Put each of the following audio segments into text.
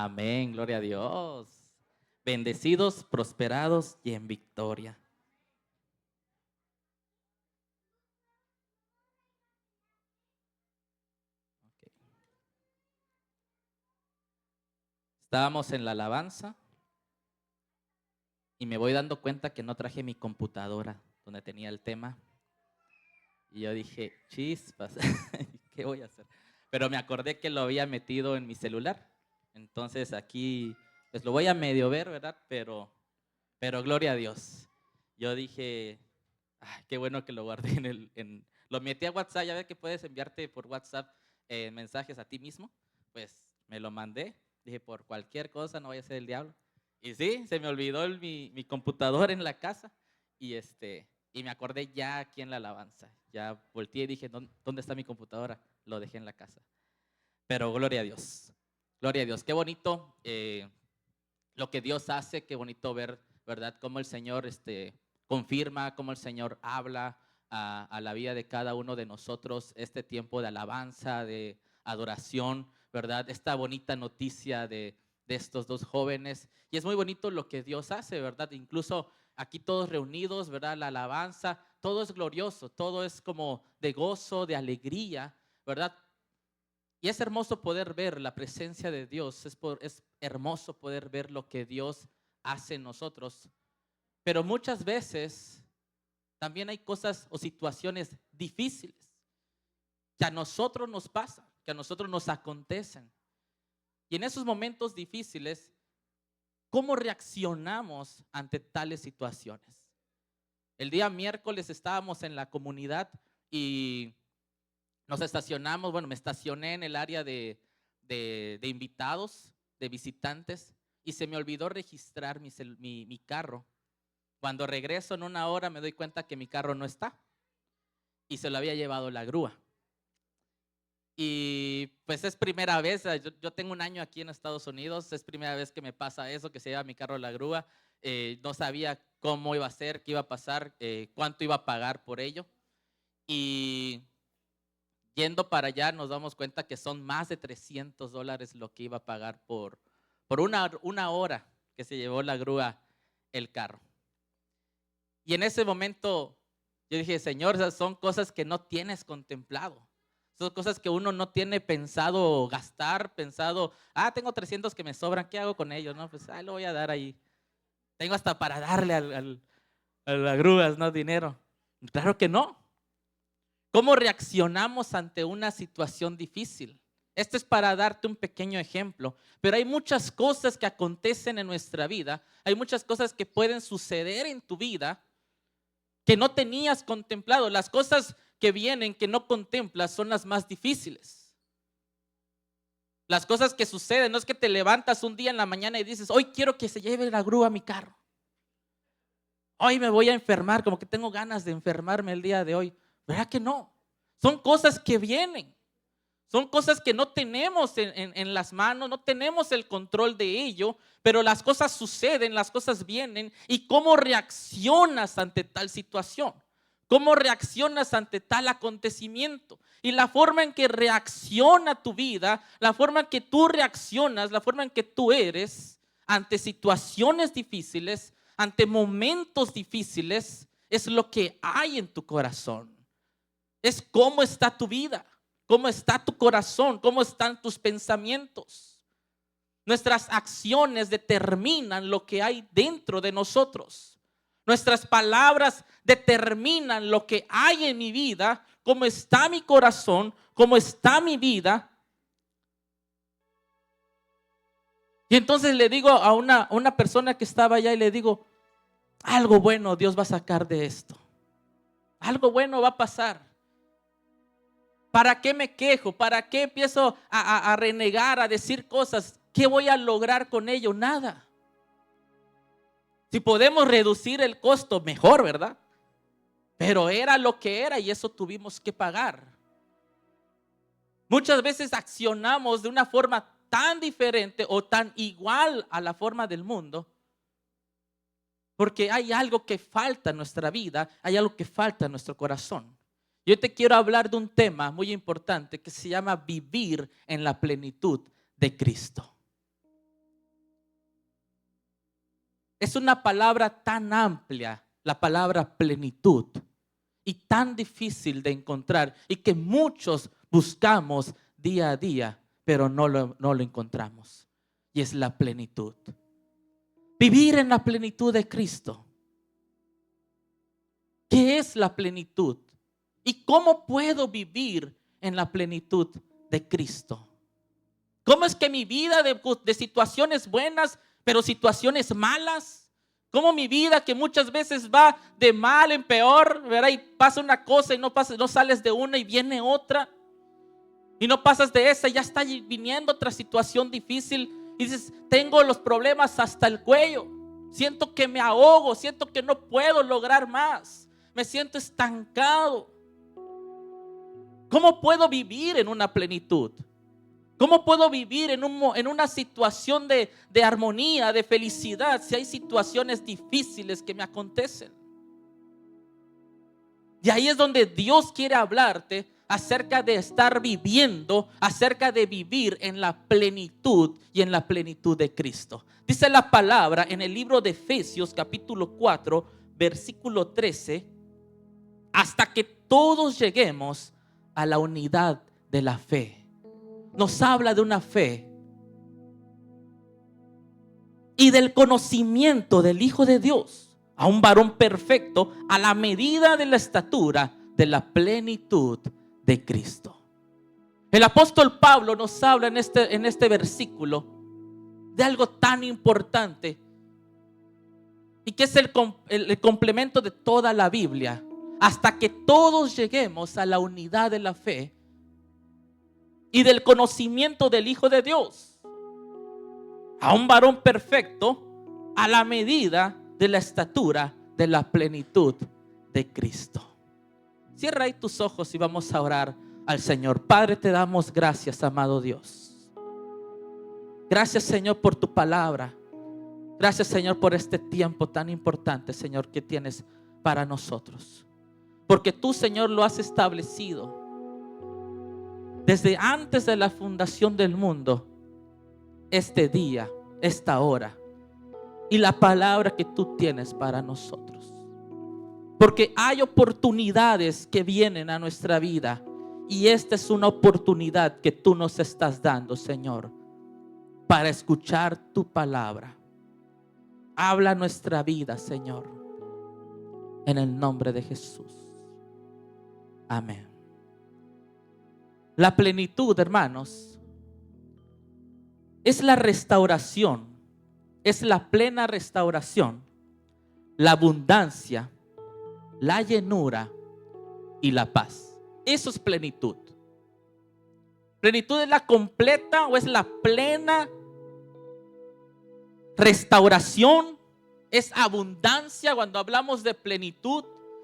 Amén, gloria a Dios. Bendecidos, prosperados y en victoria. Ok. Estábamos en la alabanza y me voy dando cuenta que no traje mi computadora donde tenía el tema. Y yo dije, chispas, ¿qué voy a hacer? Pero me acordé que lo había metido en mi celular. Entonces aquí, pues lo voy a medio ver, ¿verdad? Pero gloria a Dios. Yo dije, ay, qué bueno que lo guardé lo metí a WhatsApp. Ya ves que puedes enviarte por WhatsApp mensajes a ti mismo. Pues me lo mandé. Dije, por cualquier cosa no vaya a ser el diablo. Y sí, se me olvidó mi computador en la casa. Y y me acordé ya aquí en la alabanza. Ya volteé y dije, ¿dónde está mi computadora? Lo dejé en la casa. Pero gloria a Dios. Gloria a Dios. Qué bonito lo que Dios hace. Qué bonito ver, ¿verdad? Cómo el Señor confirma, cómo el Señor habla a la vida de cada uno de nosotros. Este tiempo de alabanza, de adoración, ¿verdad? Esta bonita noticia de estos dos jóvenes. Y es muy bonito lo que Dios hace, ¿verdad? Incluso aquí todos reunidos, ¿verdad? La alabanza, todo es glorioso, todo es como de gozo, de alegría, ¿verdad? Y es hermoso poder ver la presencia de Dios, es hermoso poder ver lo que Dios hace en nosotros. Pero muchas veces también hay cosas o situaciones difíciles que a nosotros nos pasan, que a nosotros nos acontecen. Y en esos momentos difíciles, ¿cómo reaccionamos ante tales situaciones? El día miércoles estábamos en la comunidad y nos estacionamos, bueno, me estacioné en el área de invitados, de visitantes, y se me olvidó registrar mi carro. Cuando regreso en una hora me doy cuenta que mi carro no está y se lo había llevado la grúa. Y pues es primera vez, yo tengo un año aquí en Estados Unidos, es primera vez que me pasa eso, que se lleva mi carro a la grúa. No sabía cómo iba a ser, qué iba a pasar, cuánto iba a pagar por ello. Y yendo para allá nos damos cuenta que son más de $300 lo que iba a pagar por una hora que se llevó la grúa el carro. Y en ese momento yo dije, Señor, esas son cosas que no tienes contemplado. Son cosas que uno no tiene pensado gastar, pensado, tengo 300 que me sobran, ¿qué hago con ellos? No, pues, lo voy a dar ahí. Tengo hasta para darle a las grúas, ¿no? Dinero. Claro que no. ¿Cómo reaccionamos ante una situación difícil? Esto es para darte un pequeño ejemplo, pero hay muchas cosas que acontecen en nuestra vida, hay muchas cosas que pueden suceder en tu vida que no tenías contemplado. Las cosas que vienen que no contemplas son las más difíciles. Las cosas que suceden no es que te levantas un día en la mañana y dices, hoy quiero que se lleve la grúa a mi carro. Hoy me voy a enfermar, como que tengo ganas de enfermarme el día de hoy. ¿Verdad que no? Son cosas que vienen. Son cosas que no tenemos en las manos, no tenemos el control de ello, pero las cosas suceden, las cosas vienen. ¿Y cómo reaccionas ante tal situación? ¿Cómo reaccionas ante tal acontecimiento? Y la forma en que reacciona tu vida, la forma en que tú reaccionas, la forma en que tú eres ante situaciones difíciles, ante momentos difíciles, es lo que hay en tu corazón. Es cómo está tu vida. ¿Cómo está tu corazón? ¿Cómo están tus pensamientos? Nuestras acciones determinan lo que hay dentro de nosotros. Nuestras palabras determinan lo que hay en mi vida, cómo está mi corazón, cómo está mi vida. Y entonces le digo a una persona que estaba allá y le digo, algo bueno Dios va a sacar de esto. Algo bueno va a pasar. ¿Para qué me quejo? ¿Para qué empiezo a renegar, a decir cosas? ¿Qué voy a lograr con ello? Nada. Si podemos reducir el costo, mejor, ¿verdad? Pero era lo que era y eso tuvimos que pagar. Muchas veces accionamos de una forma tan diferente o tan igual a la forma del mundo porque hay algo que falta en nuestra vida, hay algo que falta en nuestro corazón. Yo te quiero hablar de un tema muy importante que se llama vivir en la plenitud de Cristo. Es una palabra tan amplia, la palabra plenitud, y tan difícil de encontrar, y que muchos buscamos día a día, pero no lo encontramos. Y es la plenitud. Vivir en la plenitud de Cristo. ¿Qué es la plenitud? ¿Y cómo puedo vivir en la plenitud de Cristo? ¿Cómo es que mi vida de situaciones buenas, pero situaciones malas? ¿Cómo mi vida que muchas veces va de mal en peor, ¿verdad? Y pasa una cosa y no sales de una y viene otra. Y no pasas de esa y ya está viniendo otra situación difícil. Y dices, tengo los problemas hasta el cuello. Siento que me ahogo, siento que no puedo lograr más. Me siento estancado. ¿Cómo puedo vivir en una plenitud? ¿Cómo puedo vivir en una situación de armonía, de felicidad, si hay situaciones difíciles que me acontecen? Y ahí es donde Dios quiere hablarte acerca de estar viviendo, acerca de vivir en la plenitud y en la plenitud de Cristo. Dice la palabra en el libro de Efesios capítulo 4, versículo 13, hasta que todos lleguemos a la unidad de la fe. Nos habla de una fe y del conocimiento del Hijo de Dios, a un varón perfecto, a la medida de la estatura de la plenitud de Cristo. El apóstol Pablo nos habla en este versículo de algo tan importante y que es el complemento de toda la Biblia, hasta que todos lleguemos a la unidad de la fe y del conocimiento del Hijo de Dios, a un varón perfecto, a la medida de la estatura de la plenitud de Cristo. Cierra ahí tus ojos y vamos a orar al Señor. Padre, te damos gracias, amado Dios. Gracias, Señor, por tu palabra. Gracias, Señor, por este tiempo tan importante, Señor, que tienes para nosotros. Porque tú, Señor, lo has establecido desde antes de la fundación del mundo, este día, esta hora, y la palabra que tú tienes para nosotros. Porque hay oportunidades que vienen a nuestra vida, y esta es una oportunidad que tú nos estás dando, Señor, para escuchar tu palabra. Habla nuestra vida, Señor, en el nombre de Jesús. Amén. La plenitud, hermanos, es la restauración, es la plena restauración, la abundancia, la llenura y la paz. Eso es plenitud. Plenitud es la completa o es la plena restauración, es abundancia. Cuando hablamos de plenitud,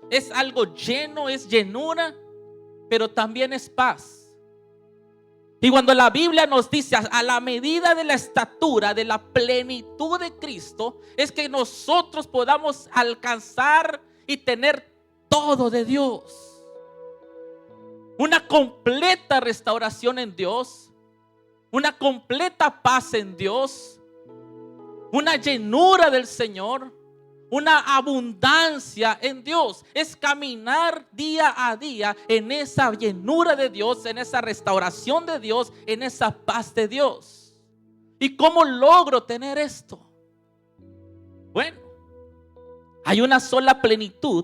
es algo lleno, es llenura, pero también es paz. Y cuando la Biblia nos dice a la medida de la estatura, de la plenitud de Cristo, es que nosotros podamos alcanzar y tener todo de Dios. Una completa restauración en Dios, una completa paz en Dios, una llenura del Señor, una abundancia en Dios. Es caminar día a día en esa llenura de Dios, en esa restauración de Dios, en esa paz de Dios. ¿Y cómo logro tener esto? Bueno, hay una sola plenitud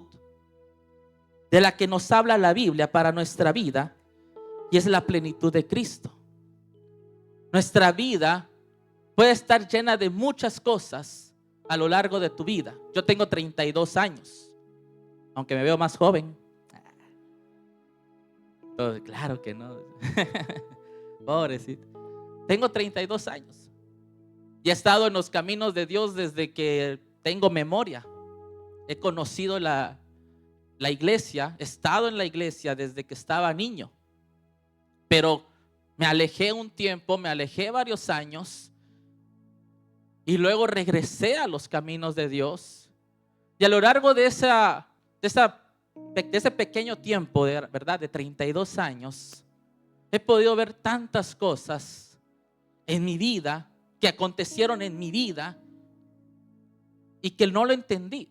de la que nos habla la Biblia para nuestra vida, y es la plenitud de Cristo. Nuestra vida puede estar llena de muchas cosas a lo largo de tu vida. Yo tengo 32 años, aunque me veo más joven. Oh, claro que no. Pobrecito. Tengo 32 años y he estado en los caminos de Dios desde que tengo memoria. He conocido la iglesia, he estado en la iglesia desde que estaba niño, pero me alejé un tiempo, me alejé varios años. Y luego regresé a los caminos de Dios. Y a lo largo de ese pequeño tiempo, ¿verdad? De 32 años, he podido ver tantas cosas en mi vida, que acontecieron en mi vida, y que no lo entendí.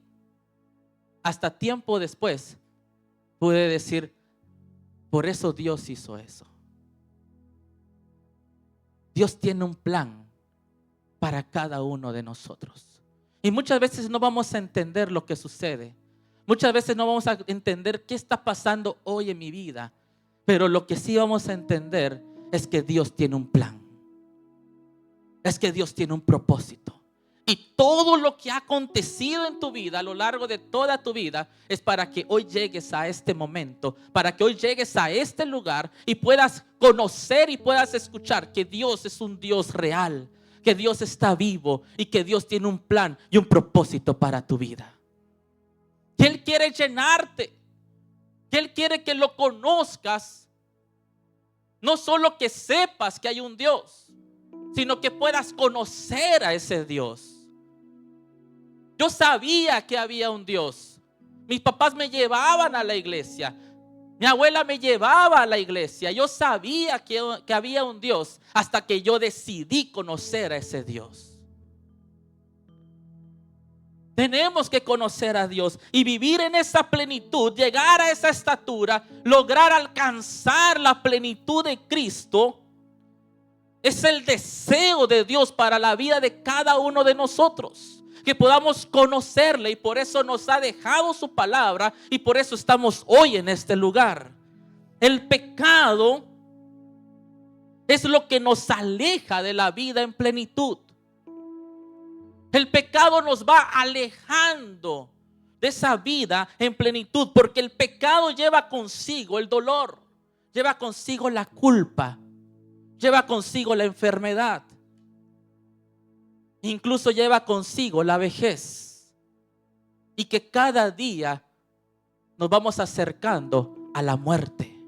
Hasta tiempo después pude decir, por eso Dios hizo eso. Dios tiene un plan para cada uno de nosotros. Y muchas veces no vamos a entender lo que sucede. Muchas veces no vamos a entender qué está pasando hoy en mi vida. Pero lo que sí vamos a entender es que Dios tiene un plan. Es que Dios tiene un propósito. Y todo lo que ha acontecido en tu vida a lo largo de toda tu vida es para que hoy llegues a este momento, para que hoy llegues a este lugar y puedas conocer y puedas escuchar que Dios es un Dios real, que Dios está vivo y que Dios tiene un plan y un propósito para tu vida. Que Él quiere llenarte, que Él quiere que lo conozcas, no solo que sepas que hay un Dios, sino que puedas conocer a ese Dios. Yo sabía que había un Dios. Mis papás me llevaban a la iglesia. Mi abuela me llevaba a la iglesia. Yo sabía que había un Dios hasta que yo decidí conocer a ese Dios. Tenemos que conocer a Dios y vivir en esa plenitud, llegar a esa estatura, lograr alcanzar la plenitud de Cristo. Es el deseo de Dios para la vida de cada uno de nosotros. Que podamos conocerle, y por eso nos ha dejado su palabra y por eso estamos hoy en este lugar. El pecado es lo que nos aleja de la vida en plenitud. El pecado nos va alejando de esa vida en plenitud, porque el pecado lleva consigo el dolor, lleva consigo la culpa, lleva consigo la enfermedad. Incluso lleva consigo la vejez. Y que cada día nos vamos acercando a la muerte.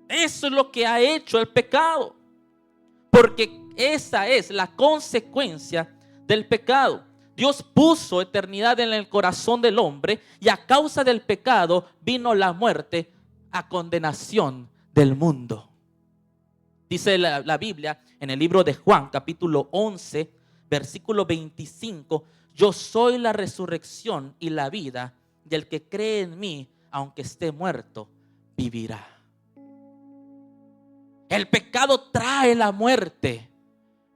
Eso es lo que ha hecho el pecado. Porque esa es la consecuencia del pecado. Dios puso eternidad en el corazón del hombre y a causa del pecado vino la muerte a condenación del mundo. Dice la Biblia en el libro de Juan, capítulo 11, versículo 25. Yo soy la resurrección y la vida, y el que cree en mí, aunque esté muerto, vivirá. El pecado trae la muerte,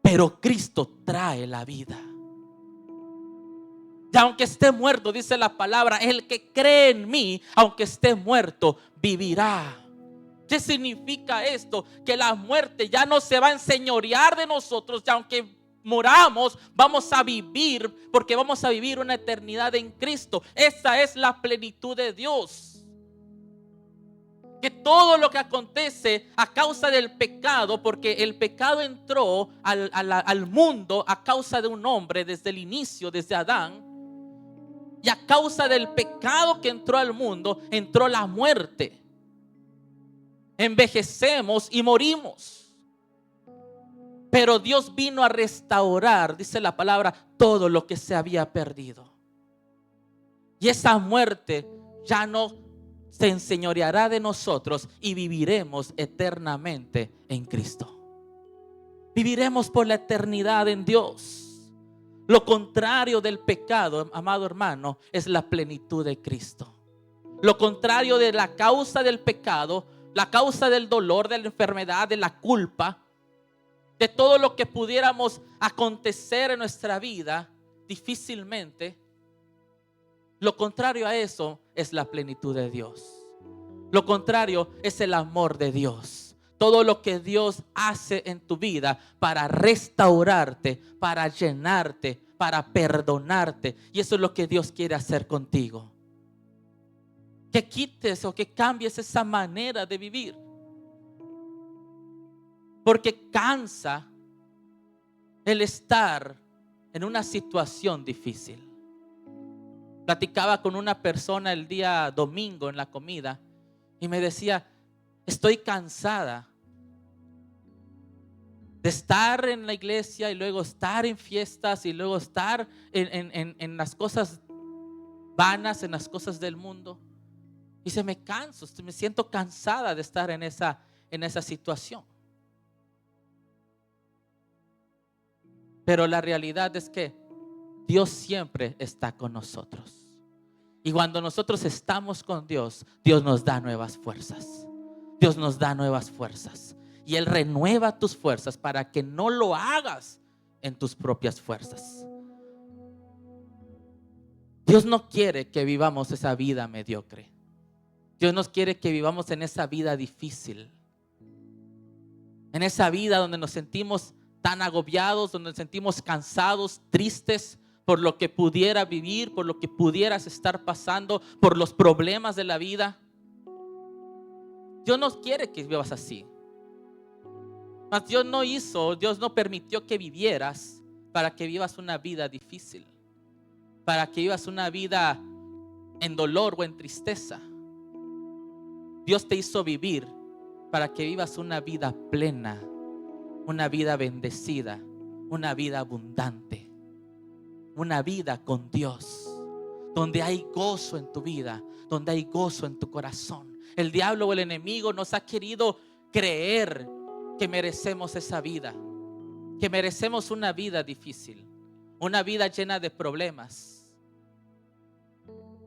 pero Cristo trae la vida. Y aunque esté muerto, dice la palabra, el que cree en mí, aunque esté muerto, vivirá. ¿Qué significa esto? Que la muerte ya no se va a enseñorear de nosotros, y aunque moramos, vamos a vivir, porque vamos a vivir una eternidad en Cristo. Esa es la plenitud de Dios. Que todo lo que acontece a causa del pecado, porque el pecado entró al mundo a causa de un hombre desde el inicio, desde Adán, y a causa del pecado que entró al mundo, entró la muerte. Envejecemos y morimos. Pero Dios vino a restaurar, dice la palabra, todo lo que se había perdido. Y esa muerte ya no se enseñoreará de nosotros y viviremos eternamente en Cristo. Viviremos por la eternidad en Dios. Lo contrario del pecado, amado hermano, es la plenitud de Cristo. Lo contrario de la causa del pecado, la causa del dolor, de la enfermedad, de la culpa, de todo lo que pudiéramos acontecer en nuestra vida, difícilmente. Lo contrario a eso es la plenitud de Dios. Lo contrario es el amor de Dios. Todo lo que Dios hace en tu vida para restaurarte, para llenarte, para perdonarte. Y eso es lo que Dios quiere hacer contigo. Que quites o que cambies esa manera de vivir. Porque cansa el estar en una situación difícil. Platicaba con una persona el día domingo en la comida y me decía, estoy cansada de estar en la iglesia y luego estar en fiestas y luego estar en las cosas vanas, en las cosas del mundo. Y se me canso, me siento cansada de estar en esa situación. Pero la realidad es que Dios siempre está con nosotros. Y cuando nosotros estamos con Dios, Dios nos da nuevas fuerzas. Dios nos da nuevas fuerzas. Y Él renueva tus fuerzas para que no lo hagas en tus propias fuerzas. Dios no quiere que vivamos esa vida mediocre. Dios nos quiere que vivamos en esa vida difícil. En esa vida donde nos sentimos tan agobiados, donde nos sentimos cansados, tristes por lo que pudiera vivir, por lo que pudieras estar pasando, por los problemas de la vida. Dios no quiere que vivas así. Mas Dios no permitió que vivieras para que vivas una vida difícil, para que vivas una vida en dolor o en tristeza. Dios te hizo vivir para que vivas una vida plena, una vida bendecida, una vida abundante, una vida con Dios, donde hay gozo en tu vida, donde hay gozo en tu corazón. El diablo o el enemigo nos ha querido creer que merecemos esa vida, que merecemos una vida difícil, una vida llena de problemas.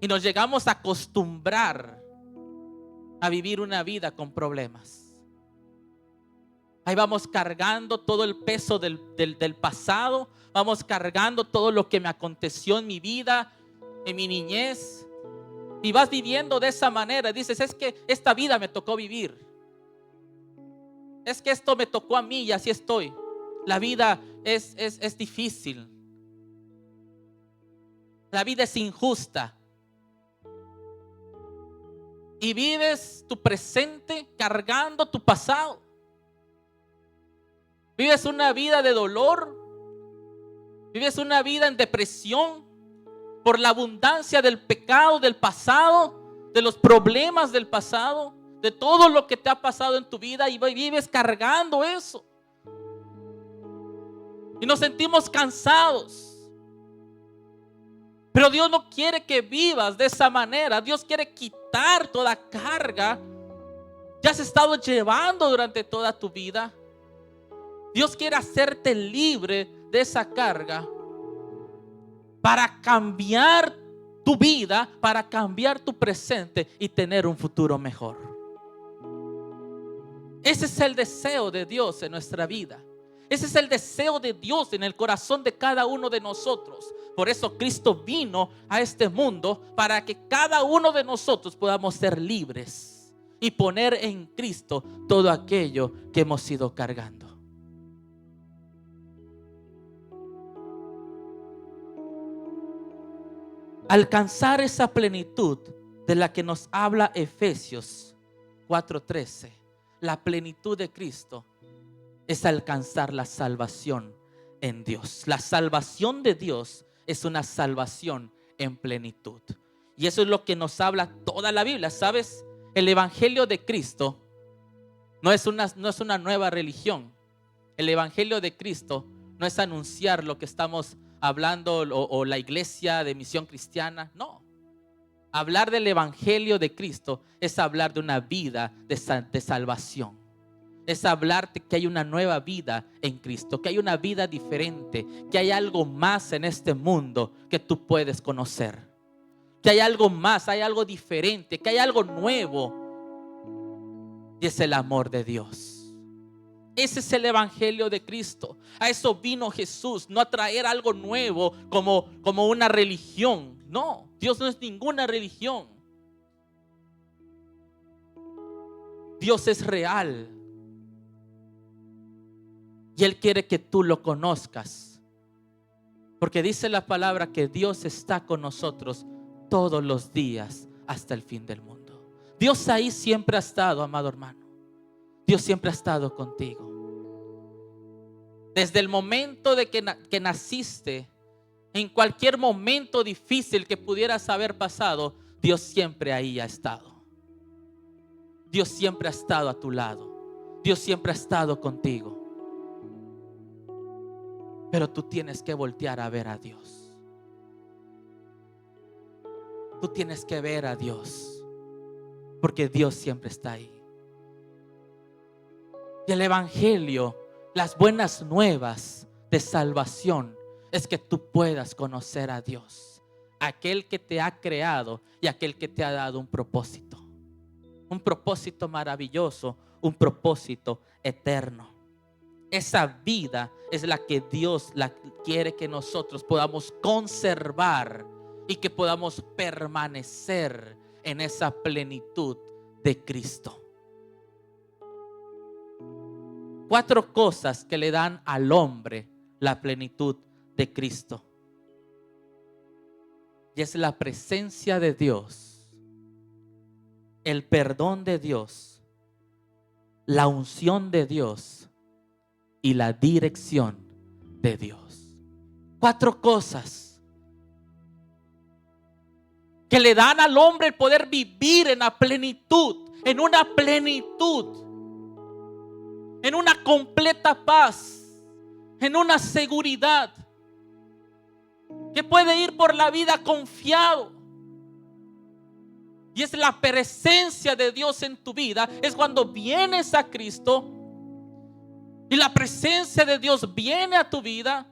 Y nos llegamos a acostumbrar a vivir una vida con problemas. Ahí vamos cargando todo el peso del pasado, vamos cargando todo lo que me aconteció en mi vida, en mi niñez. Y vas viviendo de esa manera. Dices, es que esta vida me tocó vivir. Es que esto me tocó a mí y así estoy. La vida es difícil. La vida es injusta. Y vives tu presente cargando tu pasado. Vives una vida de dolor. Vives una vida en depresión por la abundancia del pecado del pasado, de los problemas del pasado, de todo lo que te ha pasado en tu vida, y vives cargando eso. Y nos sentimos cansados. Pero Dios no quiere que vivas de esa manera. Dios quiere quitar toda carga que has estado llevando durante toda tu vida. Dios quiere hacerte libre de esa carga para cambiar tu vida, para cambiar tu presente y tener un futuro mejor. Ese es el deseo de Dios en nuestra vida. Ese es el deseo de Dios en el corazón de cada uno de nosotros. Por eso Cristo vino a este mundo, para que cada uno de nosotros podamos ser libres y poner en Cristo todo aquello que hemos ido cargando. Alcanzar esa plenitud de la que nos habla Efesios 4:13, la plenitud de Cristo, es alcanzar la salvación en Dios. La salvación de Dios es una salvación en plenitud. Y eso es lo que nos habla toda la Biblia. ¿Sabes? El Evangelio de Cristo no es una nueva religión. El Evangelio de Cristo no es anunciar lo que estamos hablando o la iglesia de misión cristiana. No. Hablar del Evangelio de Cristo es hablar de una vida de salvación. Es hablarte que hay una nueva vida en Cristo, que hay una vida diferente, que hay algo más en este mundo que tú puedes conocer, que hay algo más, hay algo diferente, que hay algo nuevo, y es el amor de Dios. Ese es el Evangelio de Cristo. A eso vino Jesús, no a traer algo nuevo como una religión. No, Dios no es ninguna religión. Dios es real. Y Él quiere que tú lo conozcas. Porque dice la palabra que Dios está con nosotros todos los días hasta el fin del mundo. Dios ahí siempre ha estado, amado hermano. Dios siempre ha estado contigo. Desde el momento de que naciste, en cualquier momento difícil que pudieras haber pasado, Dios siempre ahí ha estado. Dios siempre ha estado a tu lado. Dios siempre ha estado contigo. Pero tú tienes que voltear a ver a Dios. Tú tienes que ver a Dios, porque Dios siempre está ahí. Y el Evangelio, las buenas nuevas de salvación, es que tú puedas conocer a Dios, aquel que te ha creado y aquel que te ha dado un propósito maravilloso, un propósito eterno. Esa vida es la que Dios quiere que nosotros podamos conservar y que podamos permanecer en esa plenitud de Cristo. 4 cosas que le dan al hombre la plenitud de Cristo. Y es la presencia de Dios, el perdón de Dios, la unción de Dios y la dirección de Dios. 4 cosas que le dan al hombre el poder vivir en la plenitud, en una plenitud, en una completa paz, en una seguridad, que puede ir por la vida confiado. Y es la presencia de Dios en tu vida. Es cuando vienes a Cristo y la presencia de Dios viene a tu vida.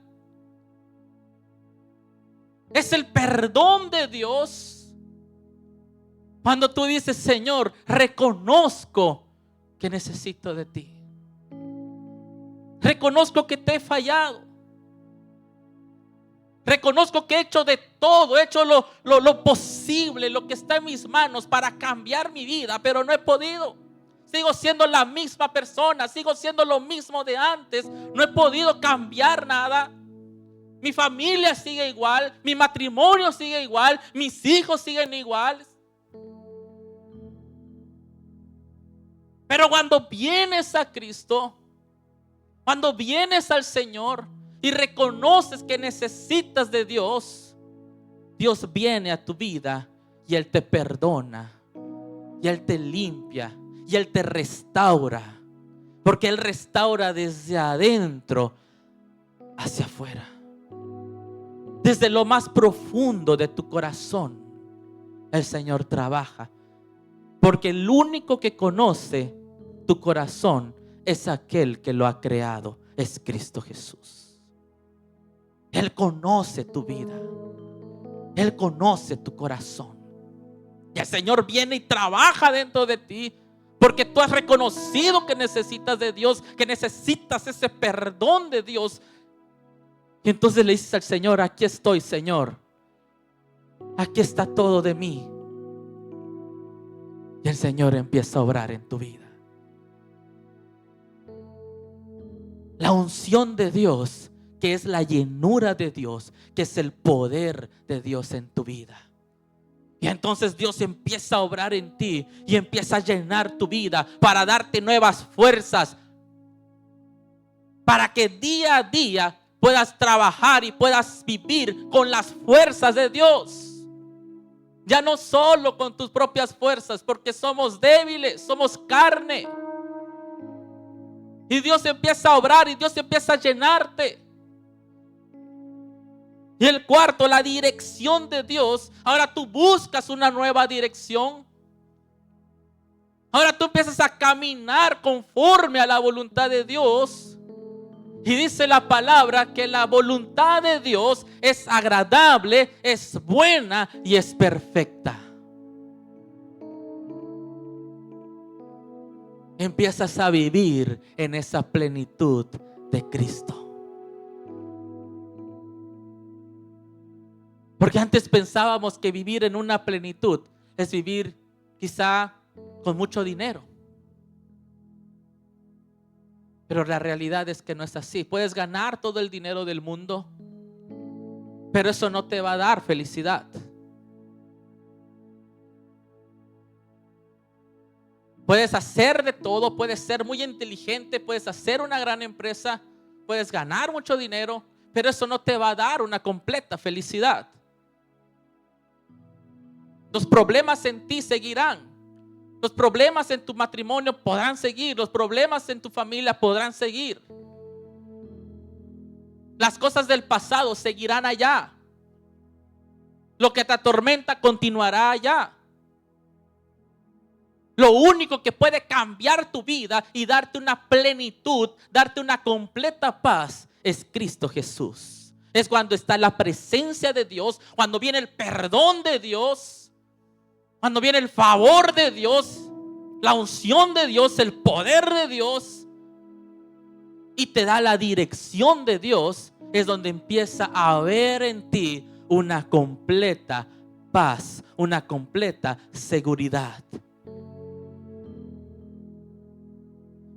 Es el perdón de Dios. Cuando tú dices: Señor, reconozco que necesito de ti. Reconozco que te he fallado. Reconozco que he hecho de todo, he hecho lo posible, lo que está en mis manos para cambiar mi vida, pero no he podido. Sigo siendo la misma persona, sigo siendo lo mismo de antes. No he podido cambiar nada. Mi familia sigue igual, mi matrimonio sigue igual, mis hijos siguen iguales. Pero cuando vienes a Cristo, cuando vienes al Señor y reconoces que necesitas de Dios, Dios viene a tu vida y Él te perdona, y Él te limpia, y Él te restaura, porque Él restaura desde adentro hacia afuera, desde lo más profundo de tu corazón. El Señor trabaja, porque el único que conoce tu corazón es aquel que lo ha creado, es Cristo Jesús. Él conoce tu vida, Él conoce tu corazón. Y el Señor viene y trabaja dentro de ti, porque tú has reconocido que necesitas de Dios, que necesitas ese perdón de Dios. Y entonces le dices al Señor: aquí estoy, Señor, aquí está todo de mí. Y el Señor empieza a obrar en tu vida. La unción de Dios, que es la llenura de Dios, que es el poder de Dios en tu vida. Y entonces Dios empieza a obrar en ti y empieza a llenar tu vida para darte nuevas fuerzas, para que día a día puedas trabajar y puedas vivir con las fuerzas de Dios. Ya no solo con tus propias fuerzas, porque somos débiles, somos carne. Y Dios empieza a obrar y Dios empieza a llenarte. Y el cuarto, la dirección de Dios. Ahora tú buscas una nueva dirección. Ahora tú empiezas a caminar conforme a la voluntad de Dios. Y dice la palabra que la voluntad de Dios es agradable, es buena y es perfecta. Empiezas a vivir en esa plenitud de Cristo. Porque antes pensábamos que vivir en una plenitud es vivir quizá con mucho dinero. Pero la realidad es que no es así. Puedes ganar todo el dinero del mundo, pero eso no te va a dar felicidad. Puedes hacer de todo, puedes ser muy inteligente, puedes hacer una gran empresa, puedes ganar mucho dinero, pero eso no te va a dar una completa felicidad. Los problemas en ti seguirán. Los problemas en tu matrimonio podrán seguir. Los problemas en tu familia podrán seguir. Las cosas del pasado seguirán allá. Lo que te atormenta continuará allá. Lo único que puede cambiar tu vida y darte una plenitud, darte una completa paz, es Cristo Jesús. Es cuando está la presencia de Dios, cuando viene el perdón de Dios, cuando viene el favor de Dios, la unción de Dios, el poder de Dios, y te da la dirección de Dios. Es donde empieza a haber en ti una completa paz, una completa seguridad.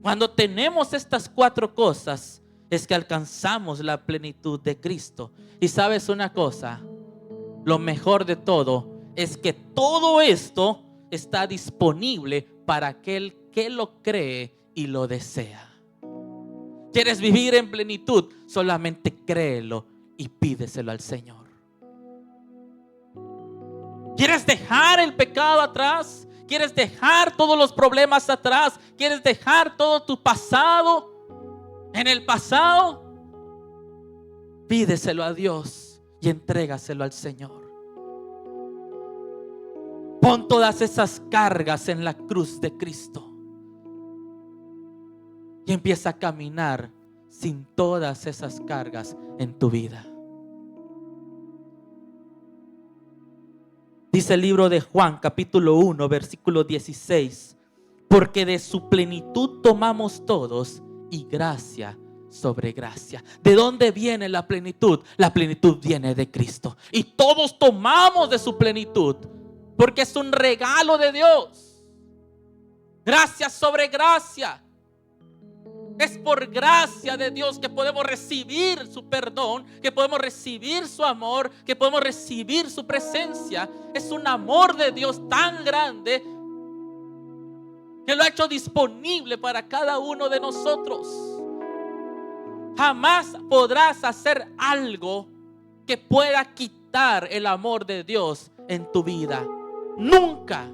Cuando tenemos estas 4 cosas, es que alcanzamos la plenitud de Cristo. Y sabes una cosa, lo mejor de todo es que todo esto está disponible para aquel que lo cree y lo desea. ¿Quieres vivir en plenitud? Solamente créelo y pídeselo al Señor. ¿Quieres dejar el pecado atrás? ¿Quieres dejar todos los problemas atrás? ¿Quieres dejar todo tu pasado en el pasado? Pídeselo a Dios y entrégaselo al Señor. Pon todas esas cargas en la cruz de Cristo y empieza a caminar sin todas esas cargas en tu vida. Dice el libro de Juan, capítulo 1, versículo 16: porque de su plenitud tomamos todos, y gracia sobre gracia. ¿De dónde viene la plenitud? La plenitud viene de Cristo. Y todos tomamos de su plenitud, porque es un regalo de Dios. Gracia sobre gracia. Es por gracia de Dios que podemos recibir su perdón, que podemos recibir su amor, que podemos recibir su presencia. Es un amor de Dios tan grande que lo ha hecho disponible para cada uno de nosotros. Jamás podrás hacer algo que pueda quitar el amor de Dios en tu vida. Nunca.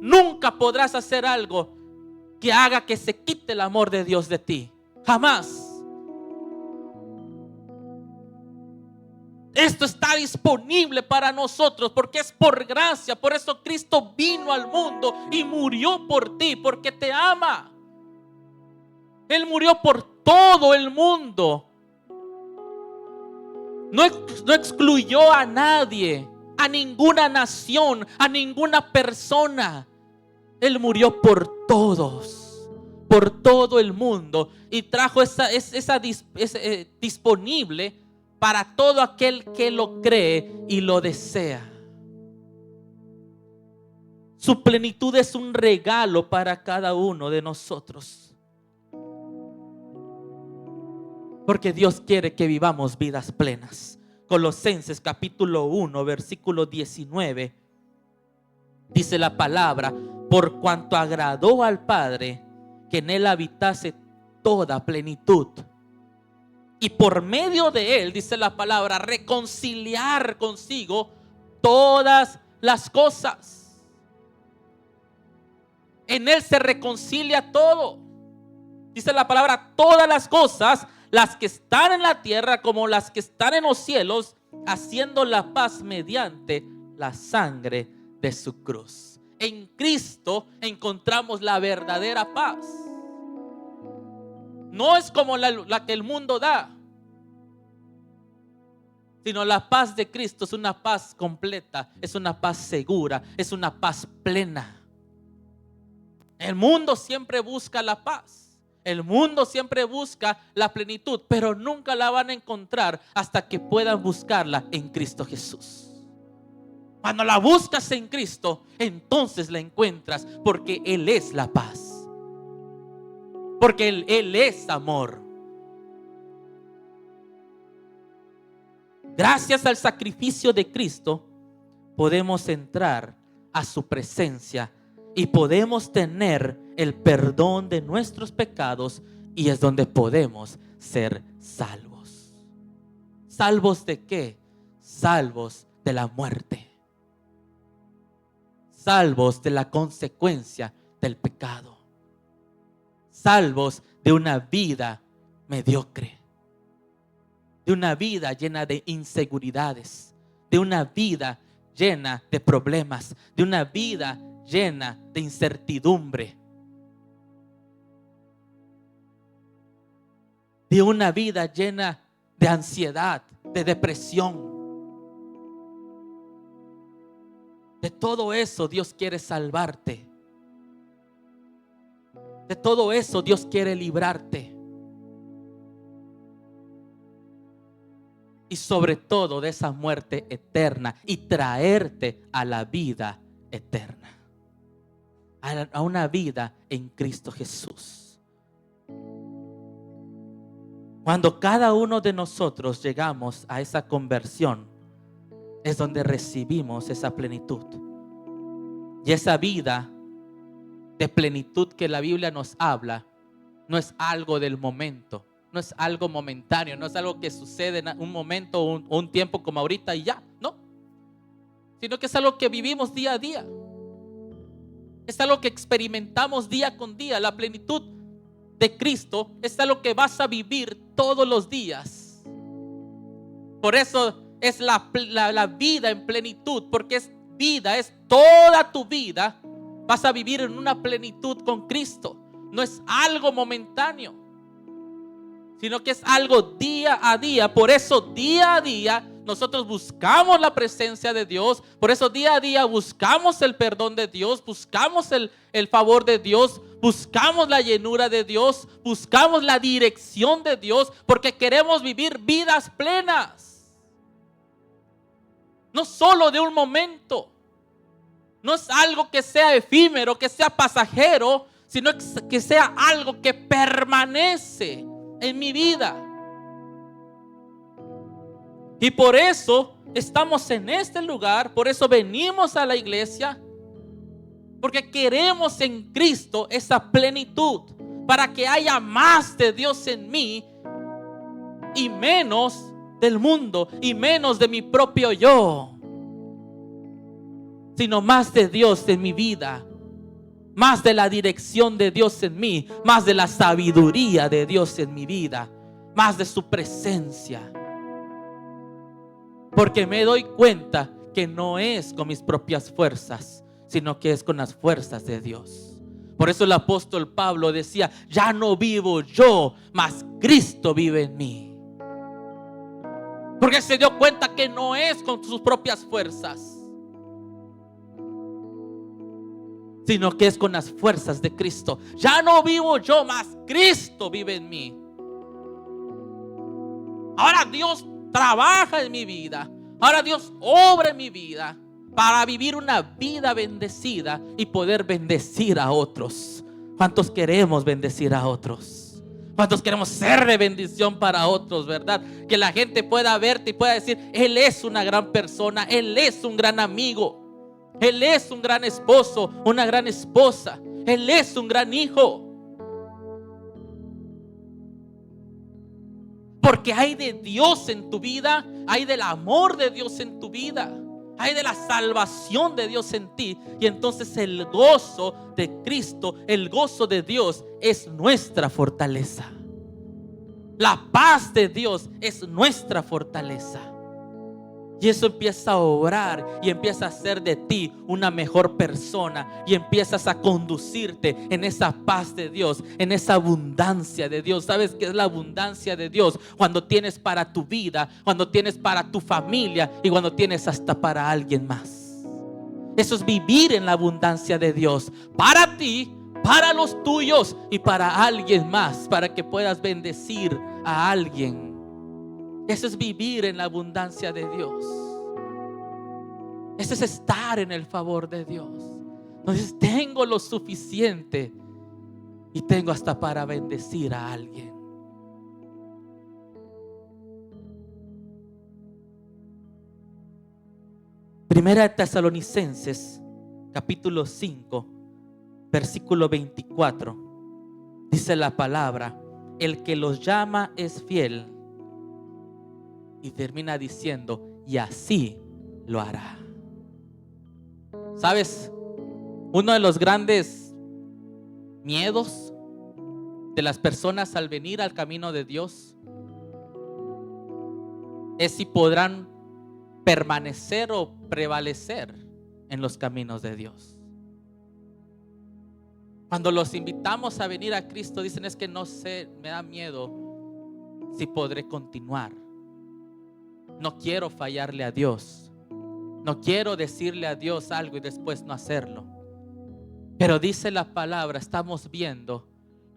Nunca podrás hacer algo que haga que se quite el amor de Dios de ti. Jamás. Esto está disponible para nosotros porque es por gracia. Por eso Cristo vino al mundo y murió por ti, porque te ama. Él murió por todo el mundo. No excluyó a nadie, a ninguna nación, a ninguna persona. Él murió por todos, por todo el mundo, y trajo esa disponible para todo aquel que lo cree y lo desea. Su plenitud es un regalo para cada uno de nosotros, porque Dios quiere que vivamos vidas plenas. Colosenses capítulo 1, versículo 19, dice la palabra: por cuanto agradó al Padre que en él habitase toda plenitud, y por medio de él, dice la palabra, reconciliar consigo todas las cosas. En él se reconcilia todo. Dice la palabra, todas las cosas, las que están en la tierra como las que están en los cielos, haciendo la paz mediante la sangre de su cruz. En Cristo encontramos la verdadera paz. No es como la que el mundo da, sino la paz de Cristo es una paz completa, es una paz segura, es una paz plena. El mundo siempre busca la paz, el mundo siempre busca la plenitud, pero nunca la van a encontrar hasta que puedan buscarla en Cristo Jesús. Cuando la buscas en Cristo, entonces la encuentras, porque Él es la paz, porque Él es amor. Gracias al sacrificio de Cristo podemos entrar a su presencia y podemos tener el perdón de nuestros pecados, y es donde podemos ser salvos. ¿Salvos de qué? Salvos de la muerte. Salvos de la consecuencia del pecado. Salvos de una vida mediocre, de una vida llena de inseguridades, de una vida llena de problemas, de una vida llena de incertidumbre, de una vida llena de ansiedad, de depresión. De todo eso Dios quiere salvarte. De todo eso Dios quiere librarte. Y sobre todo de esa muerte eterna y traerte a la vida eterna. A una vida en Cristo Jesús. Cuando cada uno de nosotros llegamos a esa conversión, es donde recibimos esa plenitud. Y esa vida de plenitud que la Biblia nos habla, no es algo del momento, no es algo momentáneo, no es algo que sucede en un momento o un tiempo como ahorita y ya, no. Sino que es algo que vivimos día a día. Es algo que experimentamos día con día. La plenitud de Cristo es algo que vas a vivir todos los días. Por eso es la vida en plenitud, porque es vida, es toda tu vida. Vas a vivir en una plenitud con Cristo. No es algo momentáneo, sino que es algo día a día. Por eso día a día nosotros buscamos la presencia de Dios. Por eso día a día buscamos el perdón de Dios, buscamos el favor de Dios, buscamos la llenura de Dios, buscamos la dirección de Dios, porque queremos vivir vidas plenas. No solo de un momento. No es algo que sea efímero, que sea pasajero, sino que sea algo que permanece en mi vida. Y por eso estamos en este lugar, por eso venimos a la iglesia, porque queremos en Cristo esa plenitud, para que haya más de Dios en mí y menos del mundo y menos de mi propio yo, sino más de Dios en mi vida, más de la dirección de Dios en mí, más de la sabiduría de Dios en mi vida, más de su presencia. Porque me doy cuenta que no es con mis propias fuerzas, sino que es con las fuerzas de Dios. Por eso el apóstol Pablo decía: ya no vivo yo, mas Cristo vive en mí. Porque se dio cuenta que no es con sus propias fuerzas, sino que es con las fuerzas de Cristo. Ya no vivo yo, mas Cristo vive en mí. Ahora Dios trabaja en mi vida. Ahora Dios obra en mi vida para vivir una vida bendecida y poder bendecir a otros. ¿Cuántos queremos bendecir a otros? ¿Cuántos queremos ser de bendición para otros, verdad? Que la gente pueda verte y pueda decir: Él es una gran persona, Él es un gran amigo, Él es un gran esposo, una gran esposa, Él es un gran hijo. Porque hay de Dios en tu vida, hay del amor de Dios en tu vida, hay de la salvación de Dios en ti. Y entonces el gozo de Cristo, el gozo de Dios es nuestra fortaleza. La paz de Dios es nuestra fortaleza. Y eso empieza a obrar y empieza a hacer de ti una mejor persona. Y empiezas a conducirte en esa paz de Dios, en esa abundancia de Dios. ¿Sabes qué es la abundancia de Dios? Cuando tienes para tu vida, cuando tienes para tu familia y cuando tienes hasta para alguien más. Eso es vivir en la abundancia de Dios. Para ti, para los tuyos y para alguien más. Para que puedas bendecir a alguien. Eso es vivir en la abundancia de Dios. Eso es estar en el favor de Dios. Entonces tengo lo suficiente y tengo hasta para bendecir a alguien. Primera de Tesalonicenses, capítulo 5, versículo 24. Dice la palabra: el que los llama es fiel. Y termina diciendo: y así lo hará. ¿Sabes? Uno de los grandes miedos de las personas al venir al camino de Dios es si podrán permanecer o prevalecer en los caminos de Dios. Cuando los invitamos a venir a Cristo, dicen: es que no sé, me da miedo si podré continuar No quiero fallarle a Dios. No quiero decirle a Dios algo y después no hacerlo. Pero dice la palabra, estamos viendo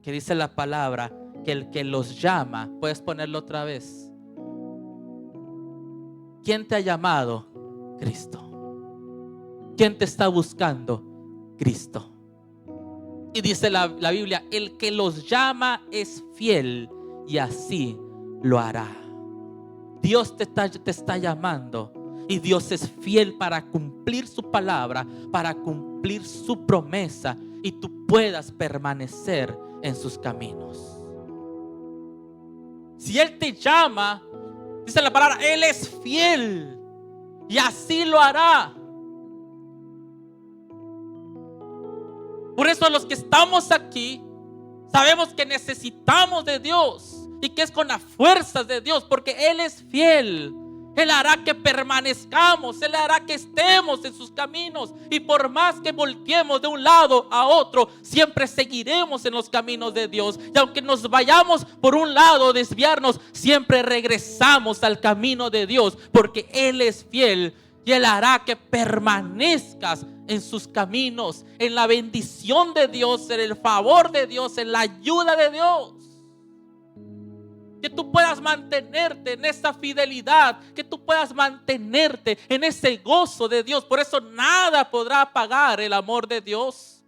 que dice la palabra que el que los llama, puedes ponerlo otra vez. ¿Quién te ha llamado? Cristo. ¿Quién te está buscando? Cristo. Y dice la Biblia, el que los llama es fiel y así lo hará. Dios te está llamando y Dios es fiel para cumplir su palabra, para cumplir su promesa y tú puedas permanecer en sus caminos. Si Él te llama, dice la palabra, Él es fiel y así lo hará. Por eso los que estamos aquí sabemos que necesitamos de Dios y que es con las fuerzas de Dios, porque Él es fiel. Él hará que permanezcamos, Él hará que estemos en sus caminos. Y por más que volteemos de un lado a otro, siempre seguiremos en los caminos de Dios. Y aunque nos vayamos por un lado, desviarnos, siempre regresamos al camino de Dios, porque Él es fiel. Y Él hará que permanezcas en sus caminos, en la bendición de Dios, en el favor de Dios, en la ayuda de Dios. Que tú puedas mantenerte en esa fidelidad, que tú puedas mantenerte en ese gozo de Dios. Por eso nada podrá apagar el amor de Dios.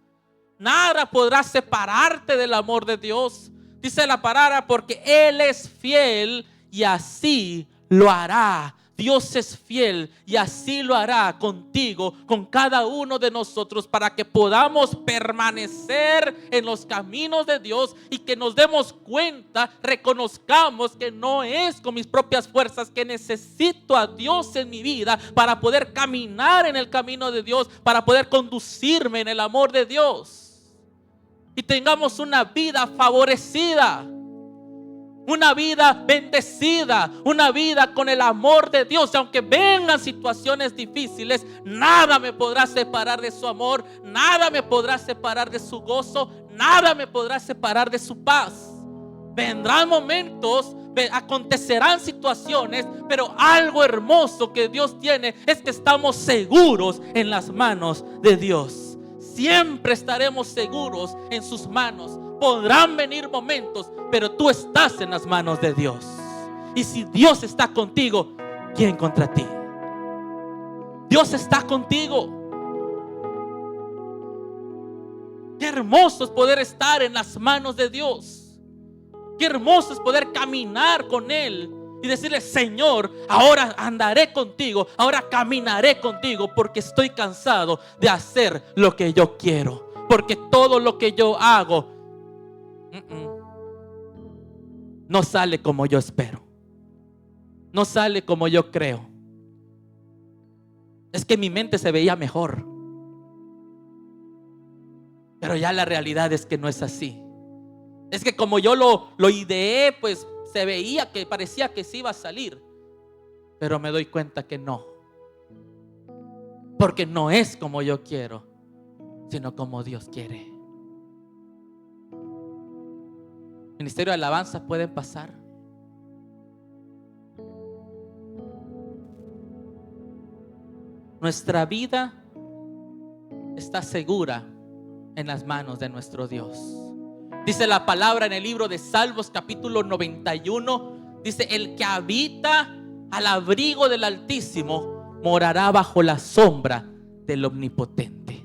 Nada podrá separarte del amor de Dios. Dice la palabra, porque Él es fiel y así lo hará. Dios es fiel y así lo hará contigo, con cada uno de nosotros, para que podamos permanecer en los caminos de Dios y que nos demos cuenta, reconozcamos que no es con mis propias fuerzas, que necesito a Dios en mi vida para poder caminar en el camino de Dios, para poder conducirme en el amor de Dios y tengamos una vida favorecida. Una vida bendecida, una vida con el amor de Dios. Y aunque vengan situaciones difíciles, nada me podrá separar de su amor, nada me podrá separar de su gozo, nada me podrá separar de su paz. Vendrán momentos, acontecerán situaciones, pero algo hermoso que Dios tiene es que estamos seguros en las manos de Dios. Siempre estaremos seguros en sus manos. Podrán venir momentos, pero tú estás en las manos de Dios. Y si Dios está contigo, ¿quién contra ti? Dios está contigo. Qué hermoso es poder estar en las manos de Dios. Qué hermoso es poder caminar con Él y decirle: Señor, ahora andaré contigo, ahora caminaré contigo, porque estoy cansado de hacer lo que yo quiero, porque todo lo que yo hago no sale como yo espero, no sale como yo creo. Es que mi mente se veía mejor, pero ya la realidad es que no es así. Es que como yo lo ideé, pues se veía que parecía que sí iba a salir, pero me doy cuenta que no, porque no es como yo quiero, sino como Dios quiere. Ministerio de alabanza, pueden pasar. Nuestra vida está segura en las manos de nuestro Dios. Dice la palabra en el libro de Salmos capítulo 91, dice: el que habita al abrigo del Altísimo morará bajo la sombra del Omnipotente.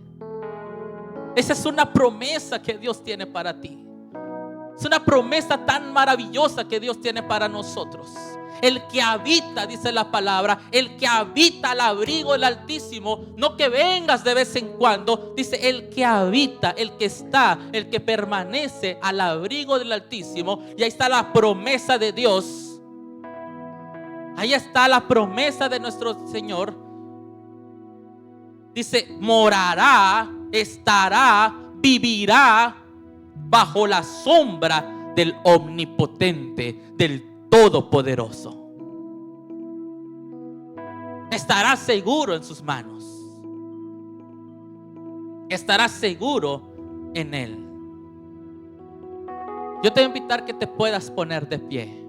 Esa es una promesa que Dios tiene para ti. Es una promesa tan maravillosa que Dios tiene para nosotros. El que habita, dice la palabra, el que habita al abrigo del Altísimo, no que vengas de vez en cuando, dice el que habita, el que está, el que permanece al abrigo del Altísimo. Y ahí está la promesa de Dios. Ahí está la promesa de nuestro Señor. Dice: morará, estará, vivirá bajo la sombra del Omnipotente, del Todopoderoso. Estará seguro en sus manos. Estará seguro en Él. Yo te voy a invitar que te puedas poner de pie.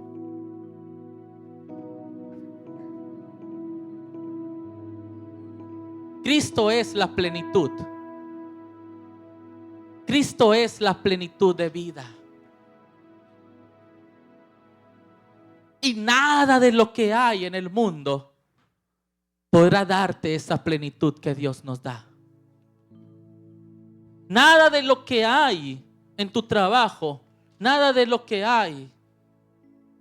Cristo es la plenitud. Cristo es la plenitud de vida. Y nada de lo que hay en el mundo podrá darte esa plenitud que Dios nos da. Nada de lo que hay en tu trabajo, nada de lo que hay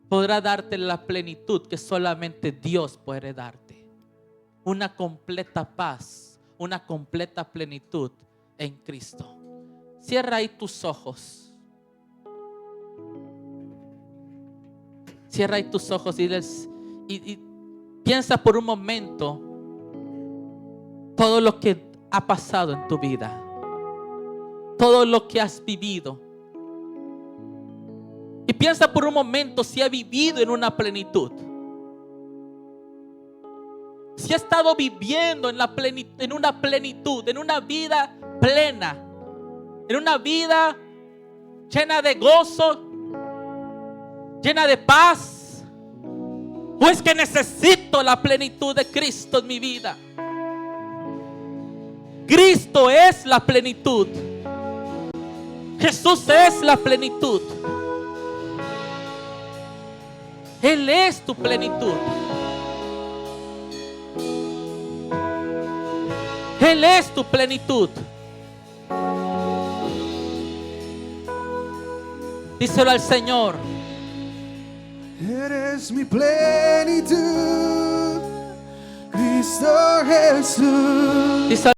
podrá darte la plenitud que solamente Dios puede darte. Una completa paz, una completa plenitud en Cristo. Cierra ahí tus ojos. Cierra ahí tus ojos y piensa por un momento todo lo que ha pasado en tu vida, todo lo que has vivido. Y piensa por un momento si has vivido en una plenitud. Si has estado viviendo en una plenitud, en una vida plena, en una vida llena de gozo, llena de paz. ¿O es que necesito la plenitud de Cristo en mi vida? Cristo es la plenitud. Jesús es la plenitud. Él es tu plenitud. Él es tu plenitud. Díselo al Señor. Eres mi plenitud, Cristo Jesús. Díselo